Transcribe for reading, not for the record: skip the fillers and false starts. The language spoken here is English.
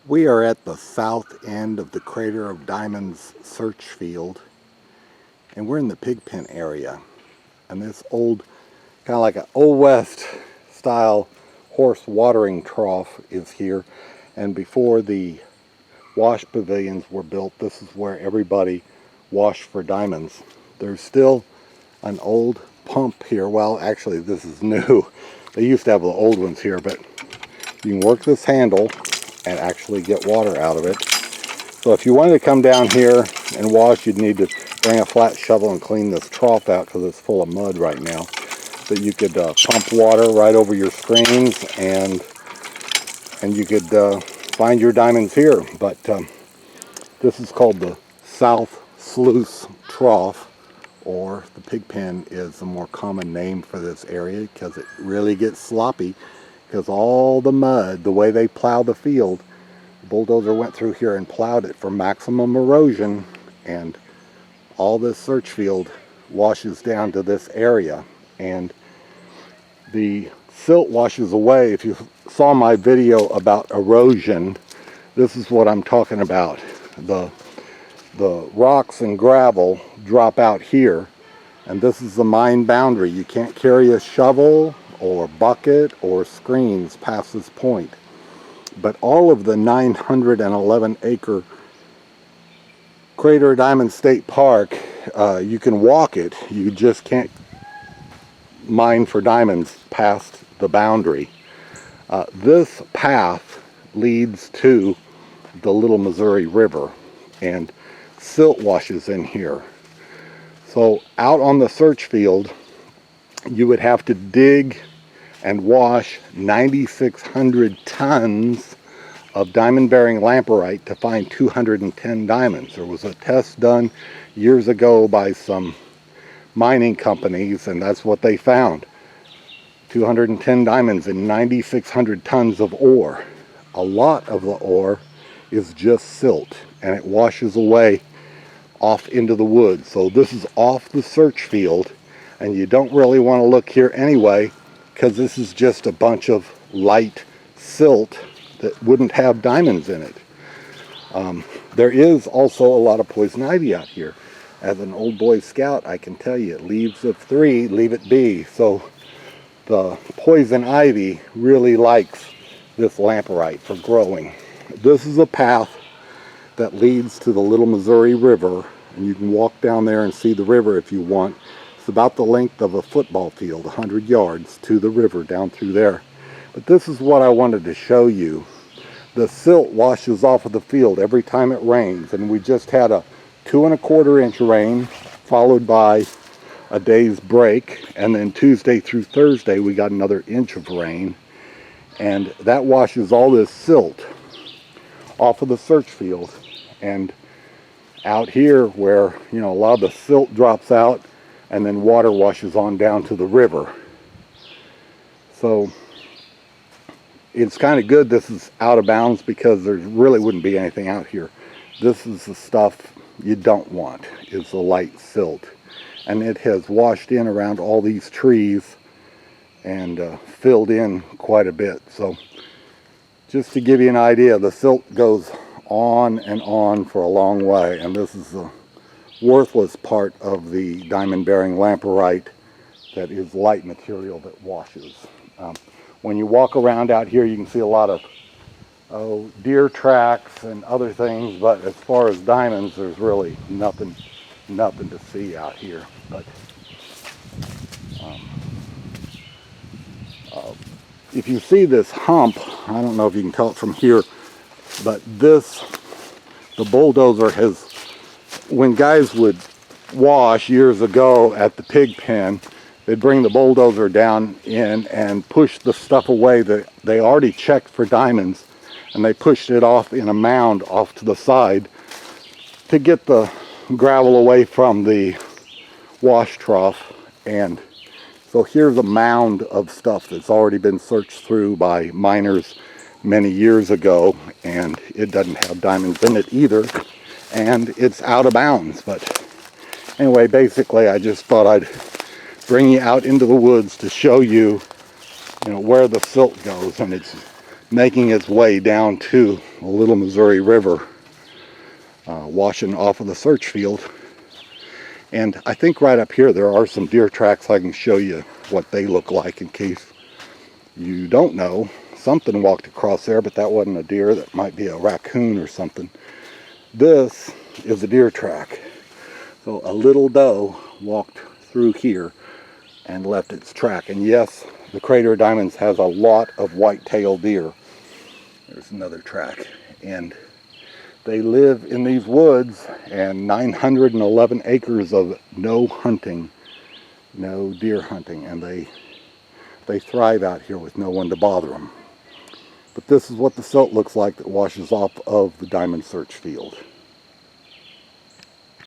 We are at the south end of the Crater of Diamonds search field, and we're in the pig pen area. And this old, kind of like an Old West style horse watering trough is here. And before the wash pavilions were built, this is where everybody washed for diamonds. There's still an old pump here. Well, actually this is new. They used to have the old ones here, but you can work this handle and actually get water out of it. So if you wanted to come down here and wash, you'd need to bring a flat shovel and clean this trough out because it's full of mud right now. But you could pump water right over your screens, and you could find your diamonds here. But this is called the South Sluice Trough, or the pig pen is a more common name for this area because it really gets sloppy. Because all the mud, the way they plow the field, the bulldozer went through here and plowed it for maximum erosion, and all this search field washes down to this area, and the silt washes away. If you saw my video about erosion, this is what I'm talking about. The rocks and gravel drop out here, and this is the mine boundary. You can't carry a shovel or bucket or screens past this point. But all of the 911 acre Crater Diamond State Park, you can walk it. You just can't mine for diamonds past the boundary. This path leads to the Little Missouri River, and silt washes in here. So out on the search field, you would have to dig and wash 9,600 tons of diamond-bearing lamperite to find 210 diamonds. There was a test done years ago by some mining companies, and that's what they found. 210 diamonds in 9,600 tons of ore. A lot of the ore is just silt, and it washes away off into the woods. So this is off the search field, and you don't really want to look here anyway, because this is just a bunch of light silt that wouldn't have diamonds in it. There is also a lot of poison ivy out here. As an old Boy Scout, I can tell you, leaves of 3, leave it be. So the poison ivy really likes this lamperite for growing. This is a path that leads to the Little Missouri River, and you can walk down there and see the river if you want. It's about the length of a football field, 100 yards to the river down through there. But this is what I wanted to show you. The silt washes off of the field every time it rains, and we just had a 2¼ inch rain followed by a day's break, and then Tuesday through Thursday we got another inch of rain, and that washes all this silt off of the search field. And out here where, you know, a lot of the silt drops out and then water washes on down to the river. So it's kind of good this is out of bounds, because there really wouldn't be anything out here. This is the stuff you don't want, is the light silt. And it has washed in around all these trees and filled in quite a bit. So just to give you an idea, the silt goes on and on for a long way, and this is the worthless part of the diamond-bearing lamperite that is light material that washes. When you walk around out here, you can see a lot of deer tracks and other things, but as far as diamonds, there's really nothing to see out here. But if you see this hump, I don't know if you can tell it from here, but the bulldozer has, when guys would wash years ago at the pig pen, they'd bring the bulldozer down in and push the stuff away that they already checked for diamonds, and they pushed it off in a mound off to the side to get the gravel away from the wash trough. And so here's a mound of stuff that's already been searched through by miners many years ago, and it doesn't have diamonds in it either, and it's out of bounds. But anyway, basically I just thought I'd bring you out into the woods to show you, where the silt goes, and it's making its way down to the Little Missouri River, washing off of the search field. And I think right up here there are some deer tracks. I can show you what they look like in case you don't know. Something walked across there, but that wasn't a deer. That might be a raccoon or something. This is a deer track. So a little doe walked through here and left its track. And yes, the Crater of Diamonds has a lot of white-tailed deer. There's another track. And they live in these woods, and 911 acres of no hunting, no deer hunting, and they thrive out here with no one to bother them. But this is what the silt looks like that washes off of the diamond search field.